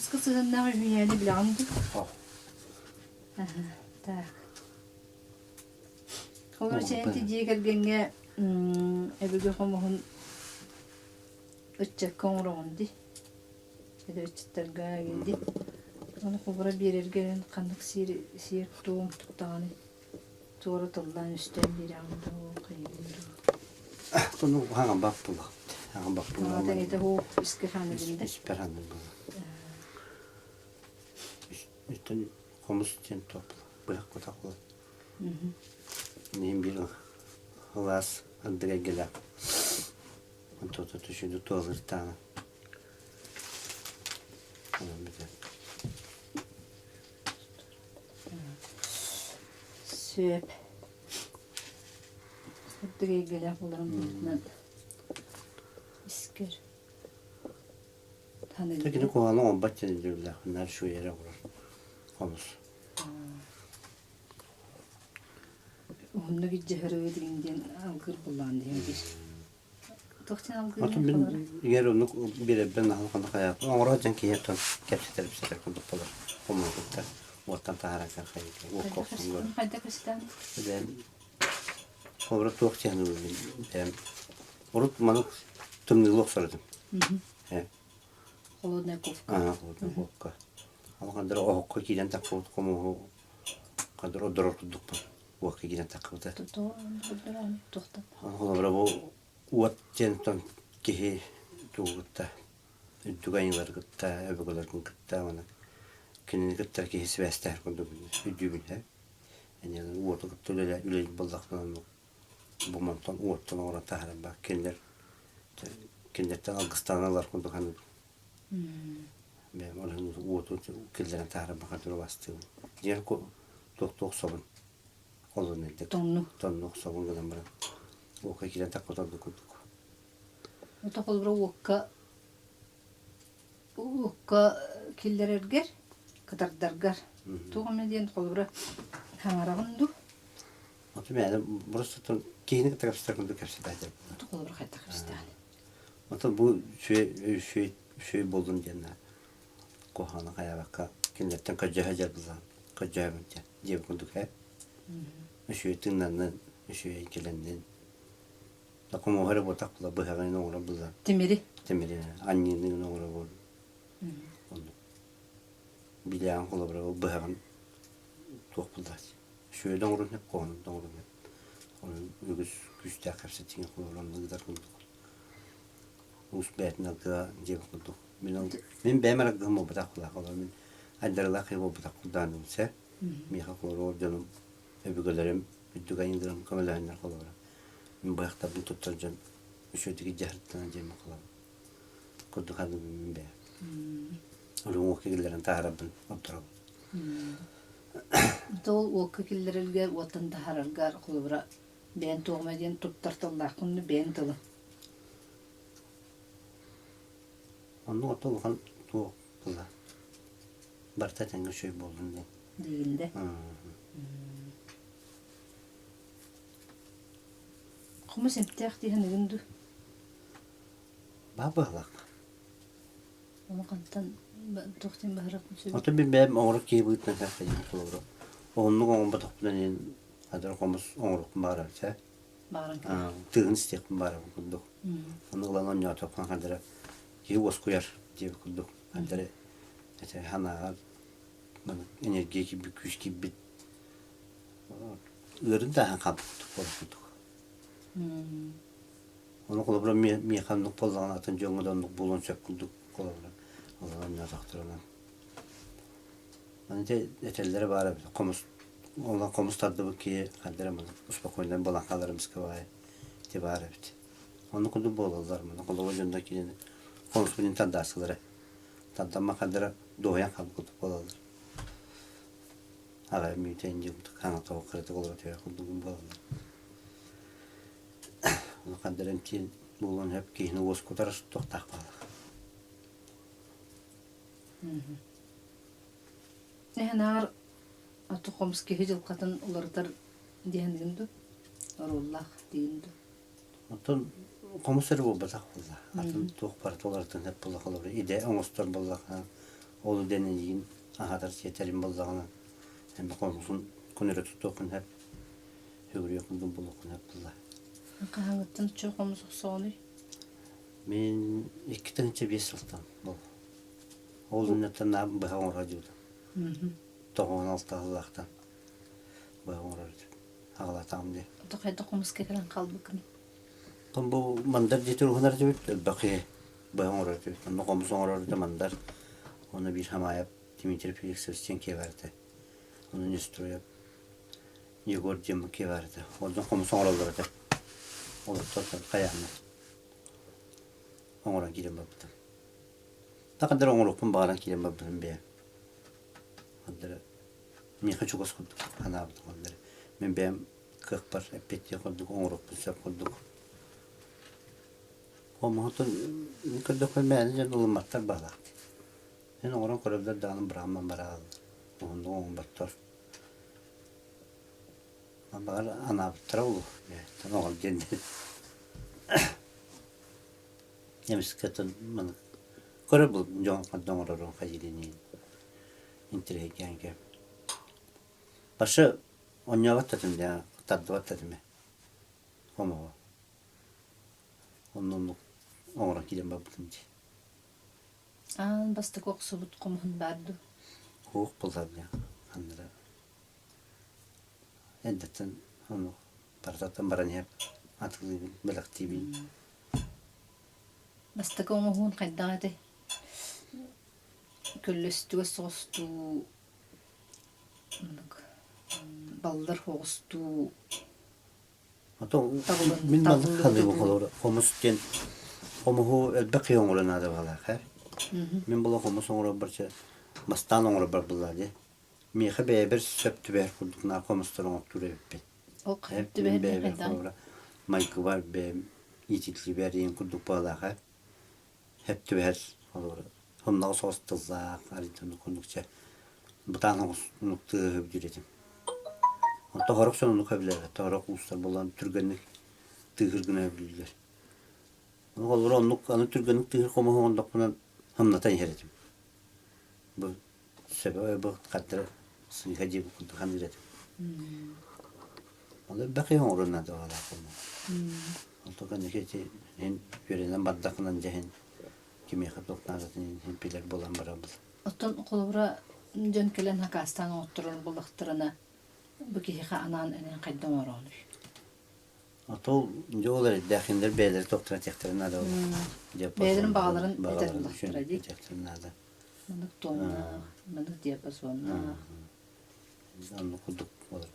Комуска сыгыннағы үйәні білағымды. Так. Қолыр чәйінті дегергенге әбігі қомығын өтчек қоңырауынды. Әді өтчеттерге келді. Оны қолыра берерген қандық сиер туым тұқтағаны. Туғыры тұлдан үстен берағымды ол қиылды. Тұны қаңын бақ бұлақ. Қаңын бақ бұлақ. Ағатан еті хоқ іскер ханығында. İspir hanım bu. Üstün komuz için toplu. Bırak kutaklı. Neyim bir hılas addıra gele. Toto tuşudu tozır tane. Tamam bize. Söp. Addıra gele bularım bundan. İsker. Tekini kovanı on bahçede diyorlar. Bunlar şu yere vurur. Komuz. Onu gideceği ödediğinden algır kullandı. Tohtan algır Atın ben yer onu bir ben halkında hayat. Oradan ki yaptan kapsitler bir şeyler kunduk olur. Komuzlukta. Ortadan taharaklar hayat. O kopsun gör. Hayda kaçtan? Ben kobra tohtan ben orut manuk tümlülük sordum. He. Холодная ковка. Холодная ковка. Ama kadar o hokka giden takı komu kadar o doror tuttuk bu hokka giden takı da. Tohtan. Ama bravo uat jenton kihi tuğutta. Dügaynlar gıtta, öbürler gıtta bana. Kendini gıtta kihi svester kundu üdübün he. Yani uatı gıtta öyle baldaktan bu mantan uattan orada taharan bak kendilerden algıstanalar kundu hani. Ben onun uğurtu kilderen taharan bakar bastı. Diğer doktor sabun. Oldu ne? Tonlu sabun kadar bana. O kakiden takmadan dokunduk. O takıl bura okka killer erger kadar dargar. Tuğum ediyen takıl bura hangarağındu. Otu yani burası ton kiyini takapsılar kundu kapsıda acaba. Takıl bura kay takapsıda. Otu bu şey buldun diyenler. Kohana kaya bakka kendilerden kacaha carbızan. Kacaha bence. Diye kunduk he. Şu tınlanın, şu enkelenden. Takım o her botak bula, bu hemen oğlan bula. Temiri. Temiri, annenin oğlan bula. Bileğin kola bula, bu hemen tok bula. Şu doğru ne konu, doğru ne. Onun ögüz güçte kapsatın kolanı kadar kunduk. Usbetine kadar diye kunduk. Ben beğenmedik ama botak bula kola. Ben adlarla kıyı botak kullandım ise. Miha kola canım. Öbürlerim bütçe indirim kamelerler kola. Ben bu yakta bunu tutturacağım. Şöyle cehretten cem kola. Kudu kadı ben be. Onu okuyucuların taharabın oturup. Tol okuyucularılgar vatan taharalgar kola. Ben toğmadan tuttartallah kunu ben tılı. Onu otuğun tuğ kula. Barta tenge şey buldun diye. Değildi. Kuma semtiyaq diye hanıgındı. Babalak. Ama kantan tohtin baharak mı söyledi? Otu bir beğen oğruk gibi gitmek hakikaten kula. Onun on batak bulan kadar komuz oğruk bağırırsa. Bağıran ki. Tığın istek bağırır kunduk. Onu ulan ya topan kadar gibi os koyar diye kunduk. Kadar işte hana enerji gibi güç gibi ürün daha kaptık kunduk. Onu kolabra mekanlık poldan atın jongadanlık bulun çakıldık kolabra. Allah'ın yazıktırına. Hani de detayları var abi. Ondan komus tadı bu ki kaderimiz. Uspakoydan bulan kalırımız ki var. Tibar evet. Onu kudu bolazlar mı? Kolabra jondaki komus bunun tadı asılları. Tadama kadar doğayan kabuk kudu bolazlar. Ağay müteyin yıldık. Kanal tavuk kritik olarak tüya kudum bolazlar. Onu kaderim ki bulan hep kihini oz kutar tohtak balık. Ne hanar atı komski hicil katın olardır diyen dindu. Arullah dindu. Atın komiser bu batak bulla. Atın toh part olardan hep bulla kalır. İde anustar bulla. Olu deneyin ahadar yeterim bolzağına. Hem konusun kunere tutokun hep hürriye kundum bulukun hep bulla. Kahangıttın çok omuz soğunu. Men 2-nji 5 ýyldan bol. Olu netten nabı baha orajydy. 96 ýyldan. Baha orajydy. Ağlatamdy. Dokayda komuz kekelen kalbıkın. Tom bu mandar jetir hunar jebit baqi baha orajydy. Onu komuz orajydy mandar. Onu bir hamayap Dimitri Felixovичен keverdi. Onu üstüye Yegor Cemil keverdi. Ondan komuz orajydy. Olu total kayağına. Oңора килем баптым. Такандар оңорокпун багаран килем баптым бе. Андыр мен хочу госкуд ана баптым. Мен бем кырпар эпетте кылдык оңорокпун сап кылдык. Омотон кырдык мен жан улматтар багак. Мен оңорон көрөбдөр дагын браман барал. Онда оң баттар. Бар ана баптырау. Танагал женде. Немскатын мен көрөп бул жоңкадан оророн кайылыны интерегенге. Башы оньяваттым да тадваттым. Хомо. Оннун оңора килем баптым. Басты koksu but komhun bardı. Хук булдым. Андыра. Эндетен ону партатан баран хеп атылы белактиби. Басты komhun qaydağıdı. Köllüstü sostu. Ballar hoğustu. Ато мен мазык халыгы болор. Комустен комуху элбек yoңурына да бала хәр. Мен була комус оңора берче мастан оңора бар булады. Мехе бер сөптү бер курдукна комустан оттурып. O qayıptı beri qaydağıdı. Майкы бар бе ититли берин курдук бала хәр. Hep tüver olur. Ondan sos tızak, arıtını kundukça. Butanın nuktu hübdüredim. Hatta horok sonunu kabiler. Horok uluslar bulan türgenlik tığırgına hübdüler. Onu olur onluk, anı türgenlik tığır komuğu ondak bunan hımnatan yeredim. Bu sebebi bu kadar sıyhacı bu kunduk handiredim. Onu bakıyorum oruna da ola komuğu. Ondan kanı keçi yörenen baddakından cehin. Kimi xatoknaratın hempiler bolan barabız. Otun kolura dönkelen hakastan oturun bulaktırına bu kiha anan enen qaydam oranış. Atol jolar daxinler beyler doktora tekterine de. Beylerin bağların eder bulaktırı dik. Tekterine de. Manık tonna, manık diyapasonna. Onu kuduk olur.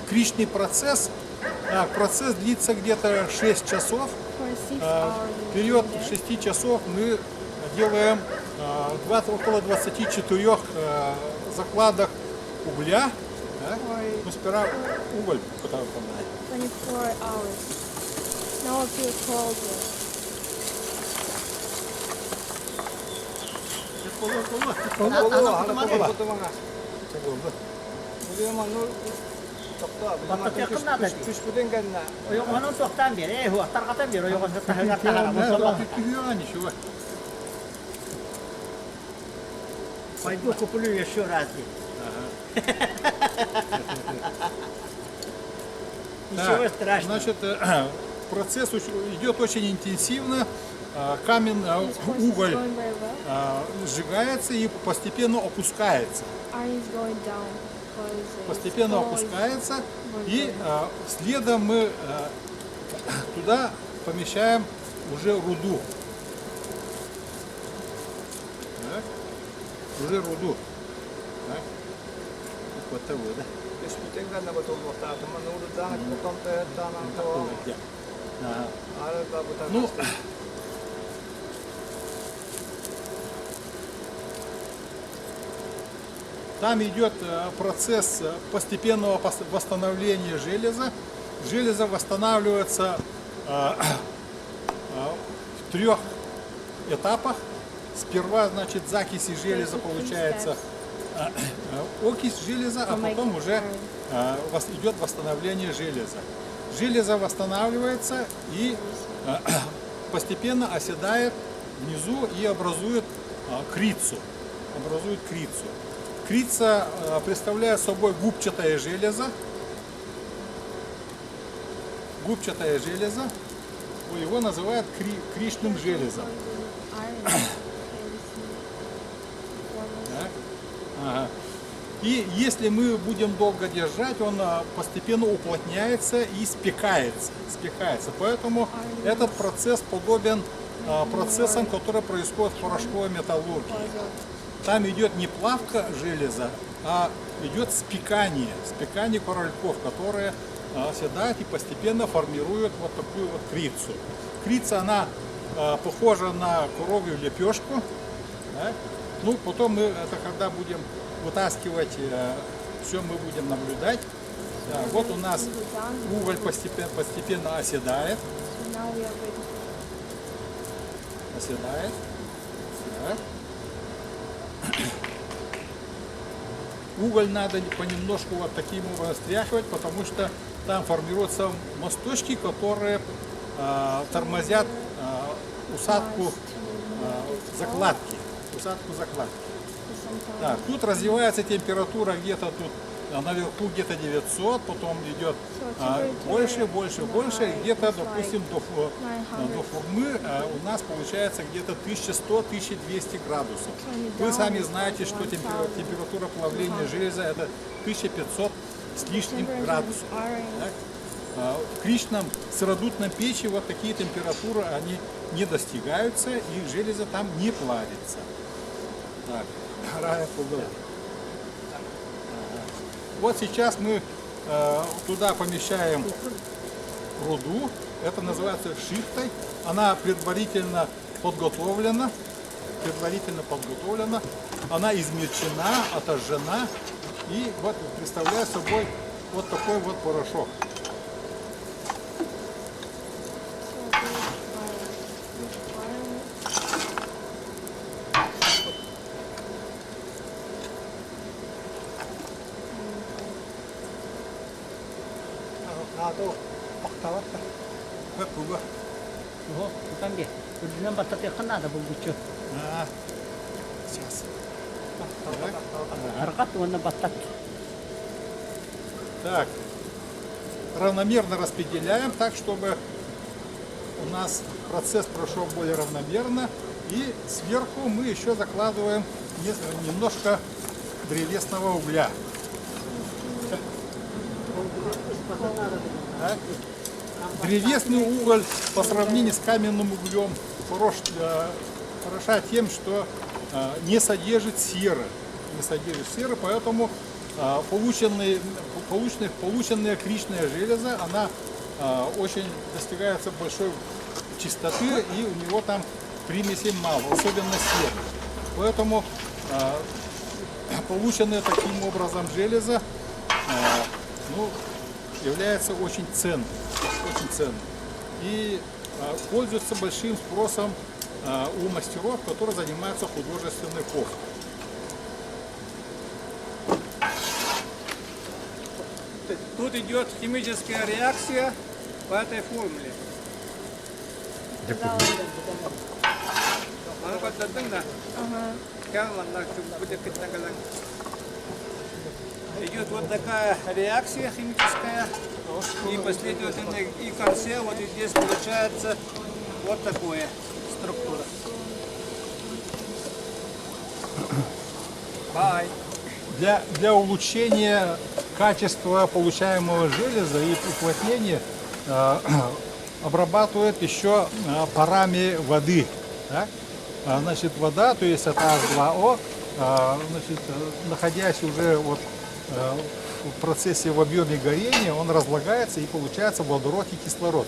кричный процесс. Процесс длится где-то 6 часов. For 6 В hours. период in there. 6 часов мы делаем около 24 закладок угля. Да? For Ну, сперва уголь, который там. 24 hours. Now I feel cold. Батта 끝나다. 요거는 똑단 비례. 왔다 갔다 비례. 요거는 다 갔다 하라. 무슨 Ничего. пойду куплю еще раз. Ничего Так, страшного. значит, процесс идет очень интенсивно. Уголь Going very well. сжигается и постепенно опускается. Iron is going down. Because Постепенно coal is- опускается. И следом мы туда помещаем уже руду. Так. Уже руду. Так. Вот того, да? Ага. Ну, там идет процесс постепенного восстановления железа. Железо восстанавливается в 3 этапах. Сперва, значит, закиси железа получается окись железа, а потом уже идет восстановление железа. Железо восстанавливается и постепенно оседает внизу и образует крицу. Образует крицу. Крица представляет собой губчатое железо. Губчатое железо. Его называют кричным железом. Iron. Так. Ага. И если мы будем долго держать, он постепенно уплотняется и спекается. Поэтому этот процесс подобен процессам, которые происходят в порошковой металлургии. Там идет не плавка железа, а идет спекание корольков, которые оседают и постепенно формируют вот такую вот крицу. Крица, она похожа на коровью лепешку. Да? Ну, потом мы это, когда будем вытаскивать, все мы будем наблюдать. Да, вот у нас уголь постепенно оседает. So now we are ready. Оседает. Так. Уголь надо понемножку вот таким образом стряхивать, потому что там формируются мосточки, которые тормозят усадку закладки. Так, тут развивается температура где-то тут наверху где-то 900, потом идет больше, и где-то, допустим, до формы у нас получается где-то 1100-1200 градусов. Вы сами знаете, что температура плавления железа это 1500 с лишним градусов. Так? В кричном сыродутном печи вот такие температуры они не достигаются и железо там не плавится. Так, вот сейчас мы туда помещаем руду. Это называется шифтой. Она предварительно подготовлена. Она измельчена, отожжена. И вот представляет собой вот такой вот порошок. Как круга. 뭐, 그딴 게 우리는 바tta 때 끝나다 보겠죠. Сейчас. 알아갔다 왔나 바tta. Так, равномерно распределяем так, чтобы у нас процесс прошел более равномерно. И сверху мы еще закладываем немножко древесного угля. Так. Древесный уголь по сравнению с каменным углем хороша тем, что не содержит серы. Поэтому полученная кричная железа, она очень достигается большой чистоты, и у него там примесей мало, особенно серы. Поэтому полученная таким образом железа ну, является очень ценной. Очень ценной. И пользуется большим спросом у мастеров, которые занимаются художественной ковкой. Тут идет химическая реакция по этой формуле. Идет вот такая реакция химическая, и последовательно и в конце вот здесь получается вот такая структура. Bye. Для улучшения качества получаемого железа и уплотнения обрабатывают еще парами воды. Так? Значит, вода, то есть это H2O, значит, находясь уже вот в процессе в объеме горения, он разлагается и получается водород и кислород.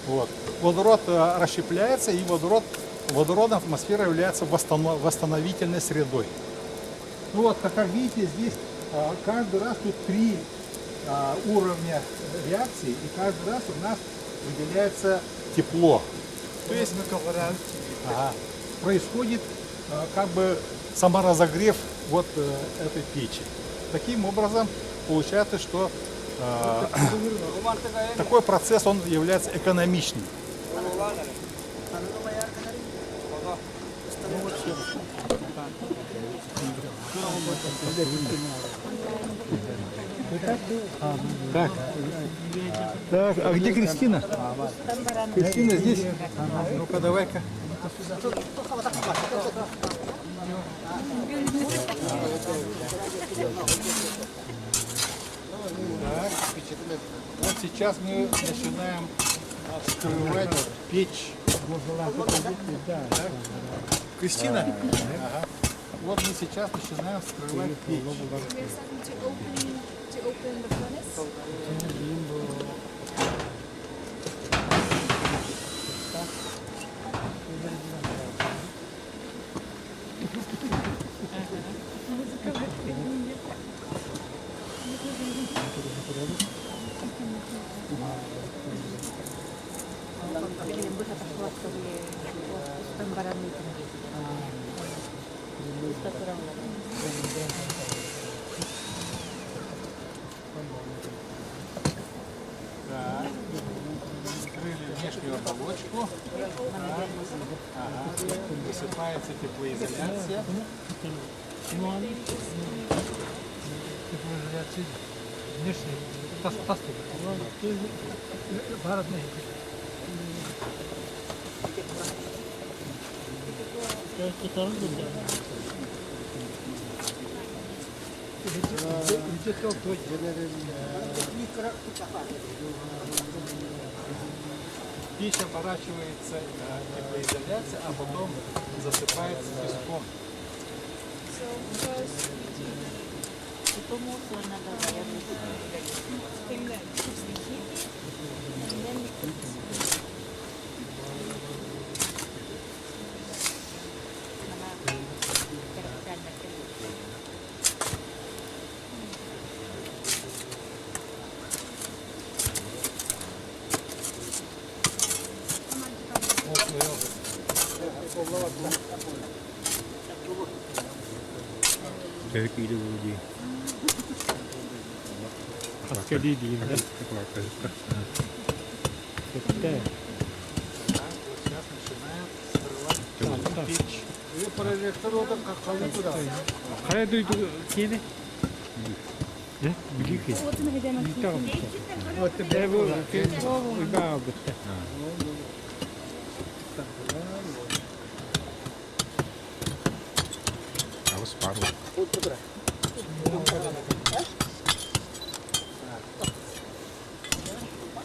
Вот. Водород расщепляется, и водородом атмосфера является восстановительной средой. Ну вот, как видите, здесь каждый раз тут 3 уровня реакции, и каждый раз у нас выделяется тепло. То есть происходит как бы саморазогрев вот этой печи. Таким образом получается, что такой процесс он является экономичным. Так. Так, а где Кристина? Кристина здесь? Ну-ка, давай-ка. Так. Вот сейчас мы начинаем открывать печь. Так. Кристина? Ага. Вот мы сейчас начинаем вскрывать печь. Так, вскрыли внешнюю оболочку. Ага. Высыпается теплоизоляция. Печь оборачивается теплоизоляцией, а потом засыпается песком.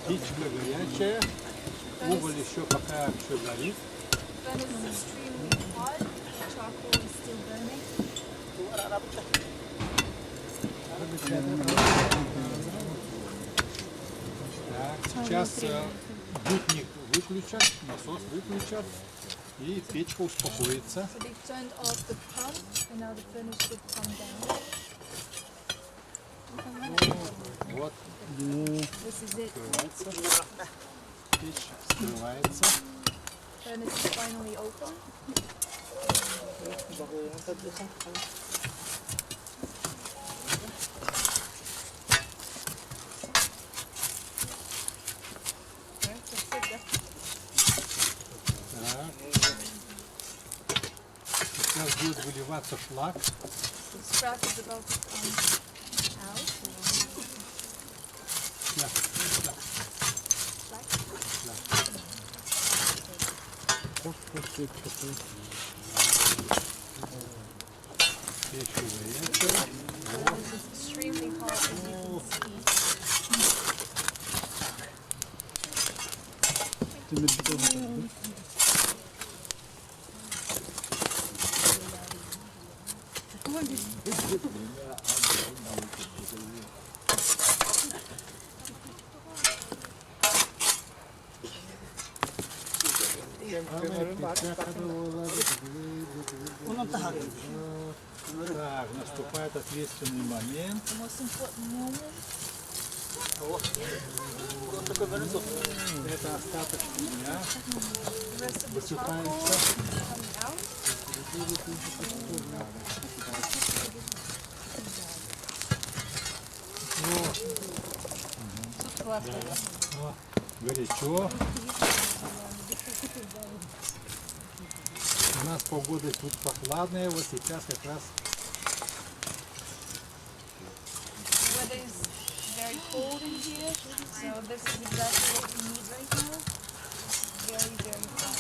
Печка горячая, уголь еще пока еще горит. Так, сейчас дутник выключат, насос выключат, и печка успокоится. So they've turned off the pump and now the furnace should come down. Вот, This is it. печь вскрывается. Furnace is finally open. Так. Сейчас будет выливаться шлак. The scrap is about to come out. Шлак, шлак. Печь выливается. This is extremely hot, as you can see. Так, наступает ответственный момент. The most important moment. Это остаток дня. The rest of the charcoal is coming out. Горячо. У нас погода тут прохладная, вот сейчас как раз The weather is very cold in here, so this is exactly what we need right now. Very, very hot.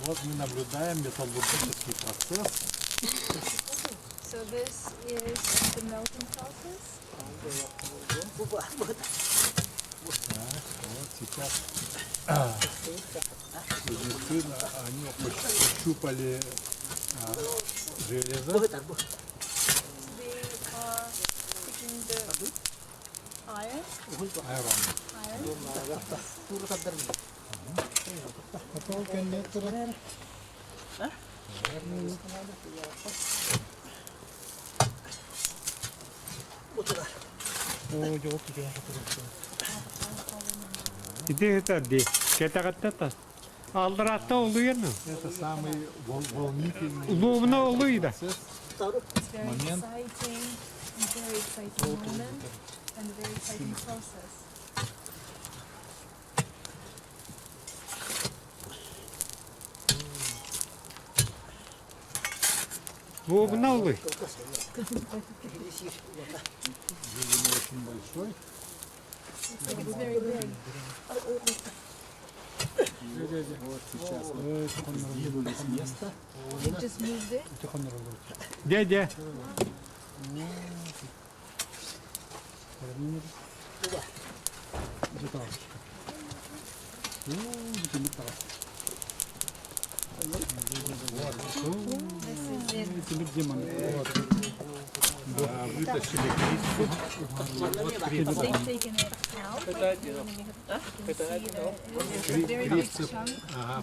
вот мы наблюдаем металлургический процесс. So this is the melting process. Вот сейчас кузнецы, они пощупали железо. They are picking the iron. Иди это ди. Кетагаттата. Алдыратта улуяны. Это самый волнительный Улуумна улуйда. процесс. It's very Момент. exciting, a very exciting moment, and a very exciting process. Улуумна улуй. Видимо, очень большой. It's very big. Вот сейчас вот сдвинули с места. They just moved it. Дядя. This is it. Да, вытащили крицу. They've taken it out. You can see that it's a very big Крицу chunk.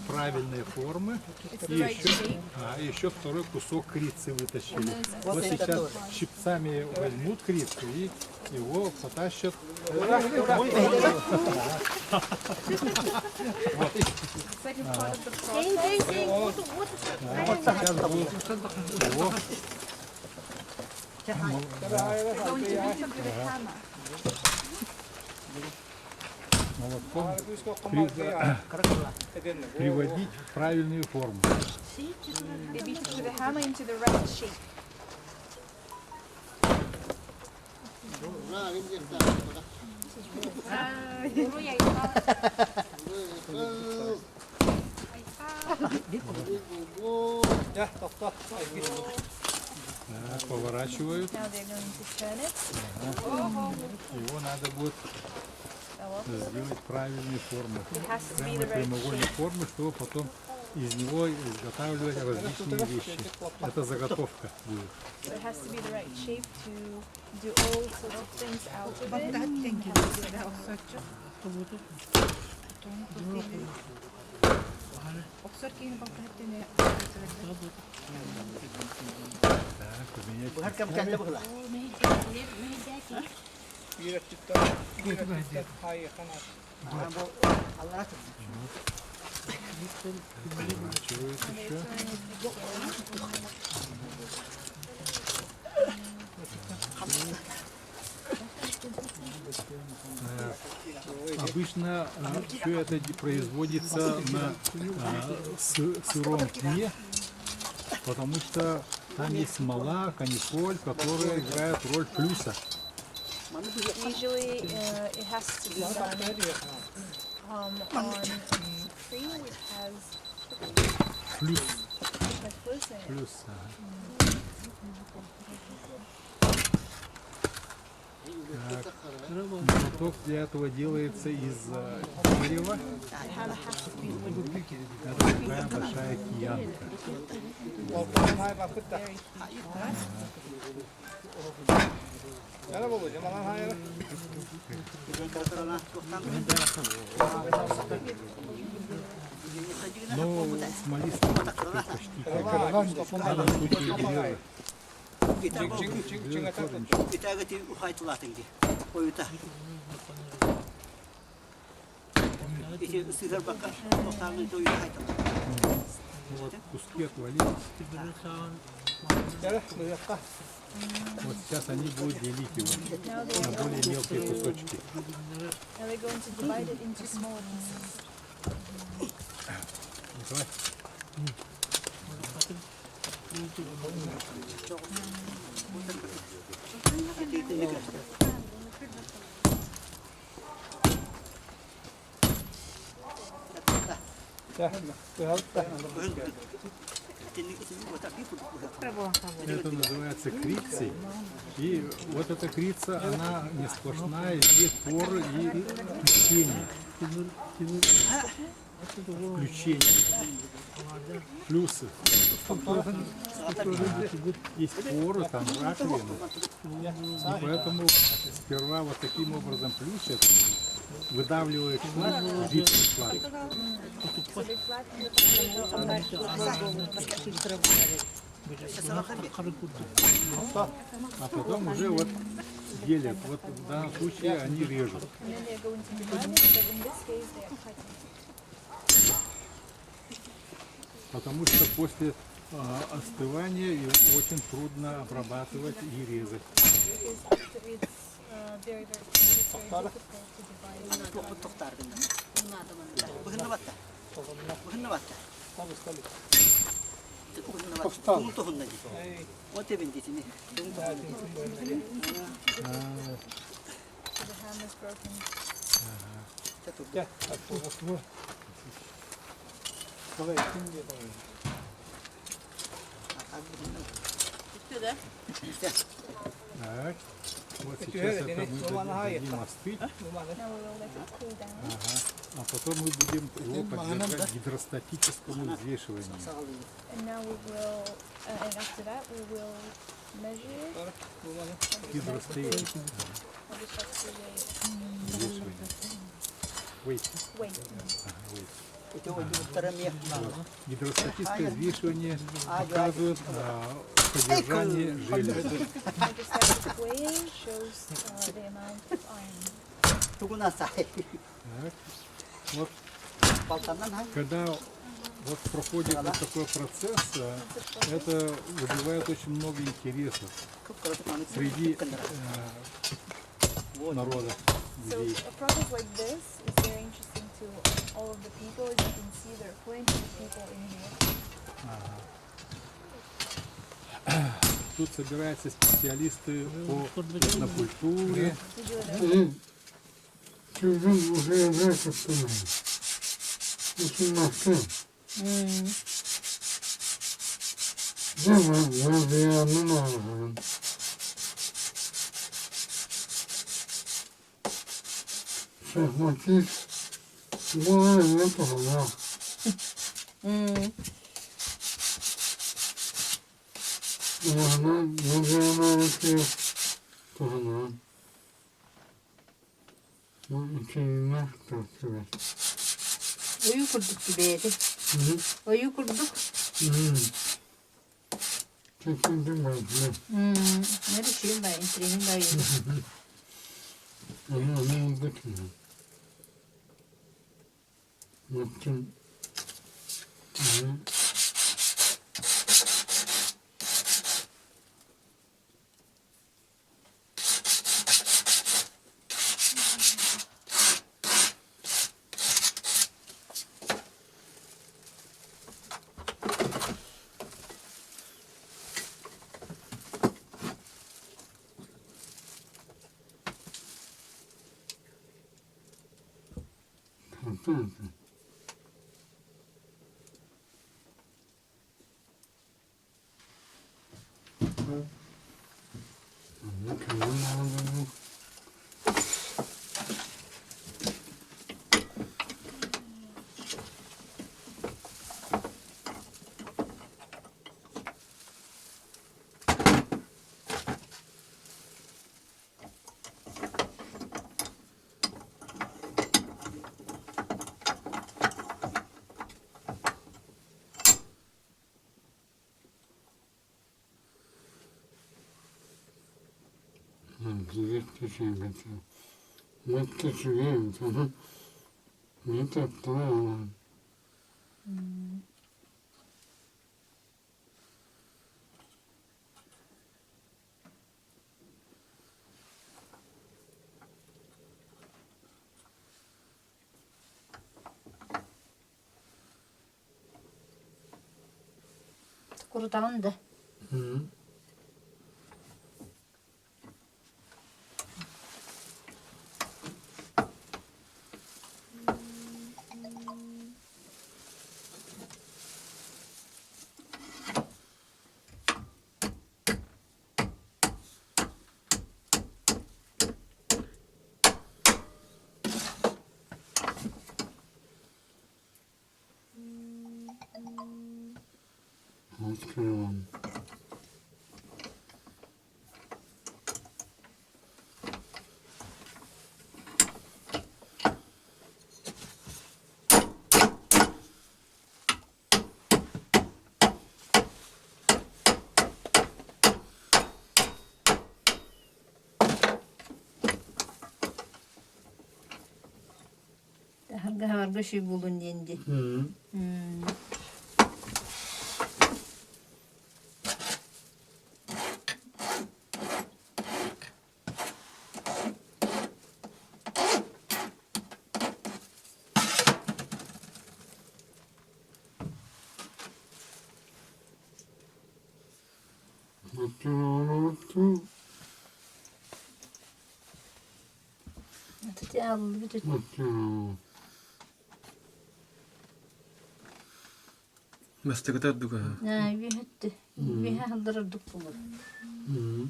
правильной формы. It's И the right еще, shape. еще второй кусок крицы вытащили. And there's Вот a сейчас second one. щипцами возьмут крицу и его потащат. Second part of the process. Вот сейчас будет его Going to beat it with a hammer. молотком приводить в правильную форму. They beat it with a hammer into the right shape. Так, поворачивают. Now they're going to turn it. Его надо будет сделать правильную форму. It has to be the right Прямоугольной shape. формы, чтобы потом из него изготавливать различные вещи. Это заготовка будет. So it has to be the right shape to do all sorts of things out of it. And have Так, поменять. Bukan kalla buhla. Allah razı Поворачивает еще. Обычно все это производится на сыром дне, потому что там есть смола, канифоль, которая играет роль плюса. usually it has to be done on tree which has Плюс. like flutes in it. Плюс. Ага. Так. Молоток для этого делается из дерева. Это такая большая киянка. Но смолистый почти как в данном случае дерево. Kita gati uhai tulatingdi. Oyuta. Isi sigar baka tohtangin to uhai to. Вот куски отвалились. Вот сейчас они будут делить его на более мелкие кусочки. Now they're going to divide it into smaller pieces. Николай? Это называется крицей. И вот эта крица, она не сплошная, есть поры и включения. Плюсы. Есть поры, там раковины. И поэтому сперва вот таким образом плющат, выдавливают жидкий слой. So they flatten it on that А потом уже вот делят. Вот в данном случае они режут. and then they're going to divide it, but in this case they are cutting. Потому что после остывания его очень трудно обрабатывать и резать. It's very difficult to divide. Bukan nawatta. Bukan nawatta. Bukan tuhun lagi. Ote binti sini. So the ham is broken. Так. Вот сейчас это мы дадим остыть, Now we will let it cool down. а потом мы будем его подвергать гидростатическому взвешиванию. And now we will, and after that we will measure it. Гидростатическое I'll just have to weigh взвешивание. Wait. weight. Itu teramia. Гидростатическое взвешивание показывает содержание железа. Hydrostatic weighing shows the amount of iron. Tunggu nasai. Так. Вот Paltanan hai. когда вот проходит вот такой процесс, это вызывает очень много интересов среди народа, So людей. a process like this is very interesting to all of the people. As you can see, there are plenty of people in here. Тут собираются специалисты по этнокультуре. Did you let Çocuğum buraya ne tuttum? Düşünmezsin. Zaman yazıyanın ağzının. Şahmatik bu arada tohuma. 하나, 여기 하나 이렇게 또 하나. 이렇게 있나? 또 그래. Oyu kurduk gibiydi. 응? Oyu kurduk. 조금 좀 많네. Ne düşünüyorum ben? Entrenin daha iyi. 아니, 이거 좀. 멋진. 이렇게 올라가고. 이게 뜻이 그렇죠. 몇 뜻이게 저는 믿었다. Kurutan da. 응? 어떻게 하면 Harga şey bulun yendi. 응? 어떻게 하나 또 Tut ya bir tut. 어떻게 하나 Мәстәгәтә дуга. Ha bir hüttü. Bir haldırırdık bunu. 응?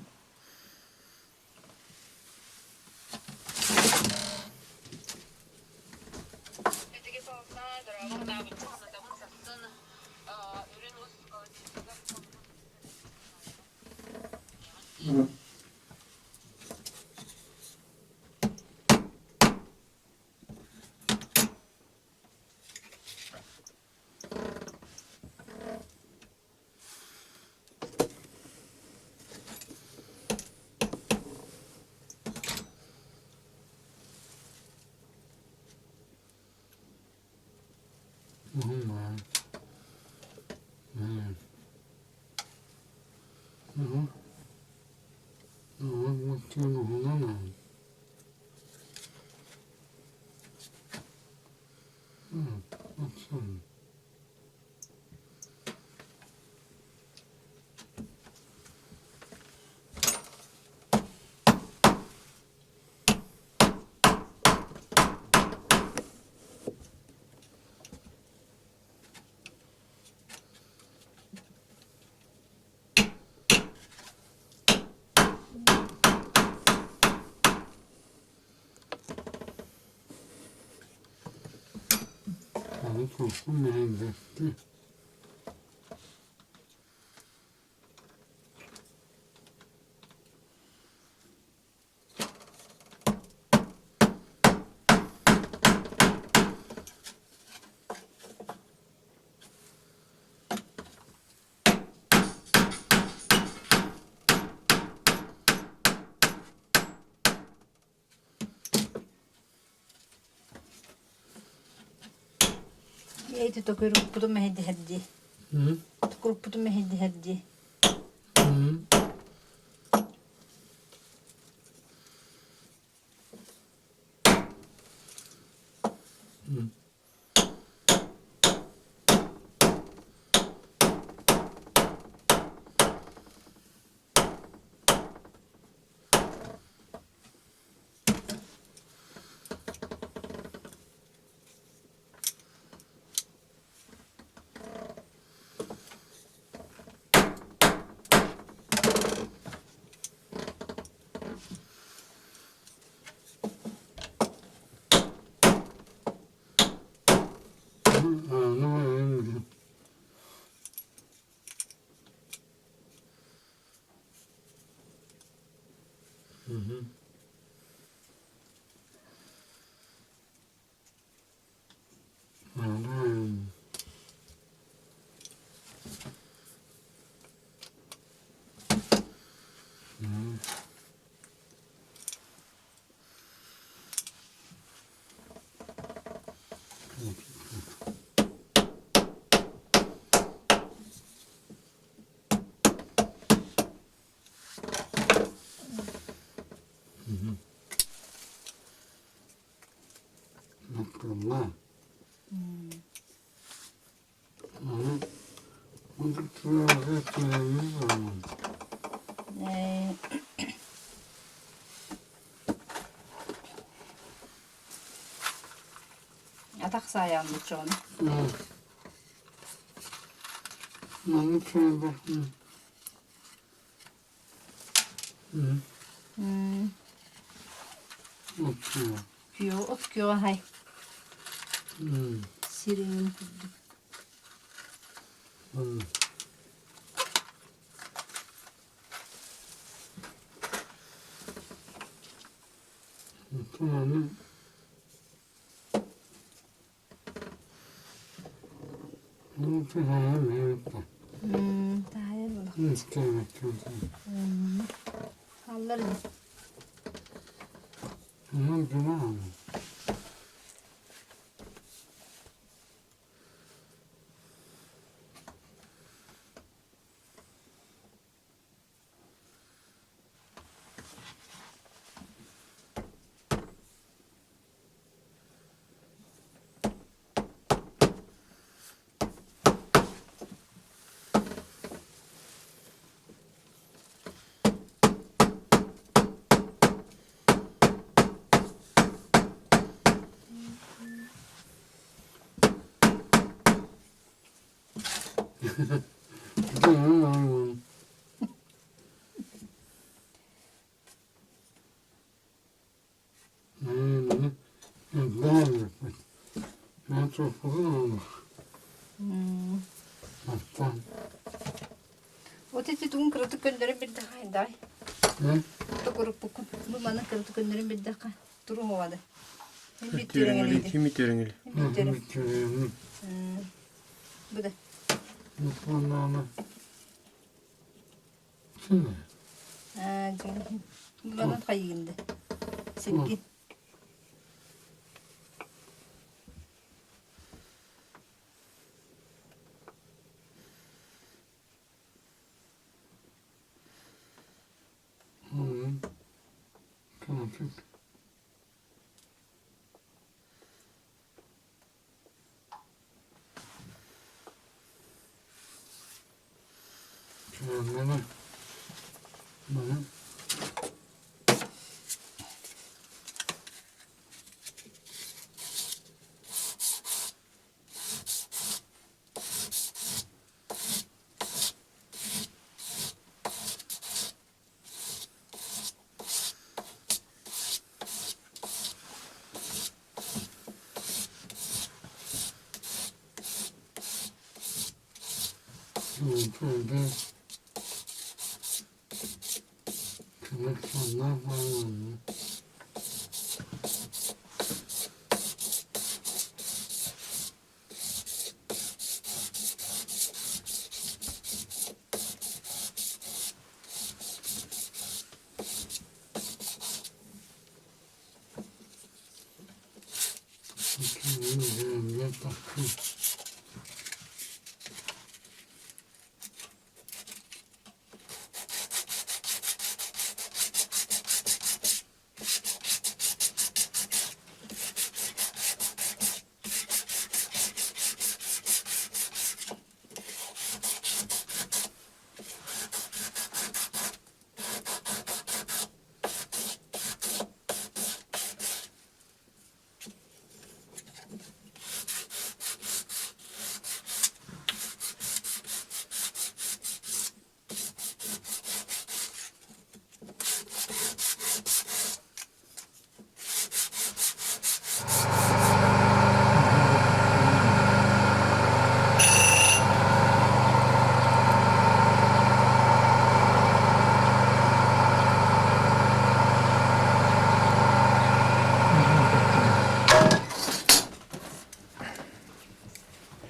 çok mühendisli. Eğiti tokurup putu mehdi heddi. Hı? Tokurup putu mehdi heddi. Hı? Anlamadım. Hı hı. Anlamadım. Bakalım. Ama bu da tuvalet önemli zaman. Atak sayandı çoğunu. Evet. Bana şöyle bakın. Hı. Bakıyor. Kyo, ot kyo hay. Hı. Sirinin kudu. Hı. Tamam. Bu kadar mevcut. Daha iyi bak. İstemek lazım. Halları Ama günah mı? Tamam. Ben çok olmuş. Hatta. o teti tuğun kırıtı gönderin bir daha inday. Ne? Tokurup bukun. Bu bana kırıtı gönderin bir daha. Duru havada. Тюрингли, Тими Тюрингли. Bitirin. Bu da. Mikrofonlarına. Şimdi. Canım. Bu bana kayığında. Silgin. Tamam. Bana. Bana. Köyde kömür sonlar var. Kömür üzerinde takım.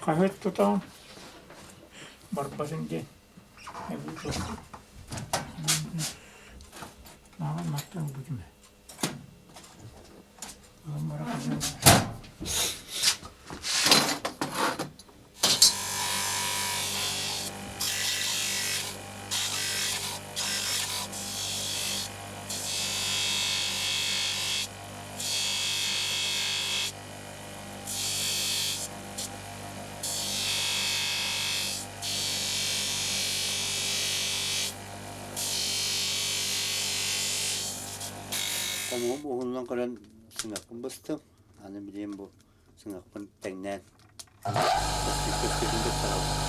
Kahvet tutam. Barbarin diye. Ne bu? Nalan mattan bu cümle. Onlara kızım. Ama bu ondan kalan sınakın bastım. Hani bileyim bu sınakın teknen. Köşkesinde tarafı.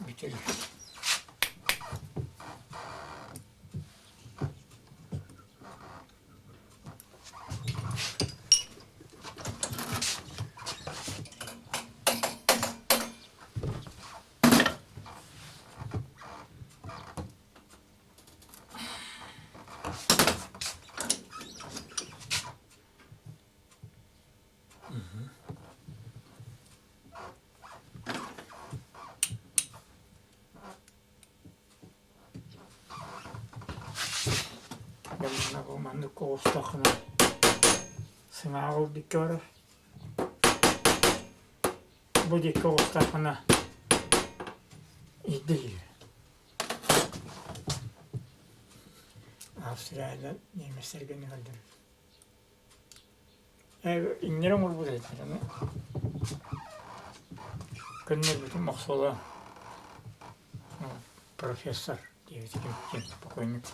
Bitirir. Bagaimana komando kostakna sengaul dikara budi kostakna idil Avustralya'da nemeslerge ne kaldım İngilizce ol bu dedi yani günler bütün maksola profesör diye kim покойник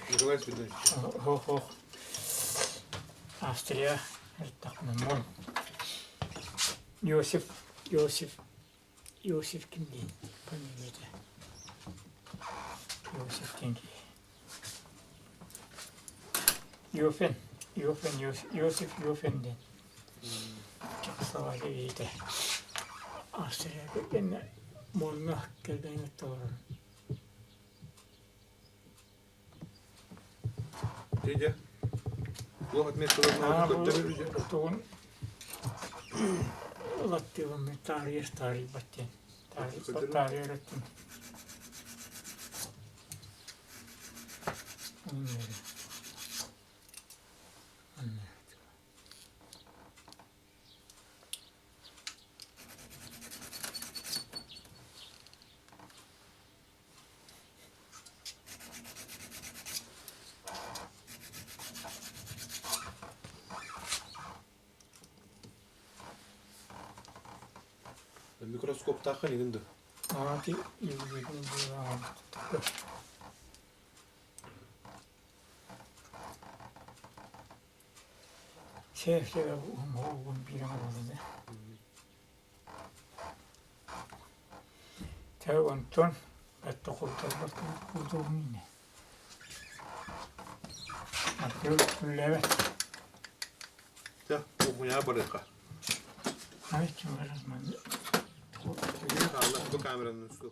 Николай Сергеевич. Хох. Австрия. Мон. Йосиф kim değil? Фамилияда. Йосиф Тенги. Йосиф Йофен'den. Çekoslovakya'da. Австрияга gene molna geldiğini doğru. Dede. Bu atmetlerden aldık götürürüz. Tuon lattiamme tarih battien. Tarih erettiin. Mikroskop takın indi. Aati yürüdüğünü duyuyorum. Sevkede bu oğlum bir an oldu. Tevon ton, hatta kurtarmak kurtulmuyor. Akıl levet. Ya, bu ya baraka. Hayır, kim var? Bu kameranın üstü.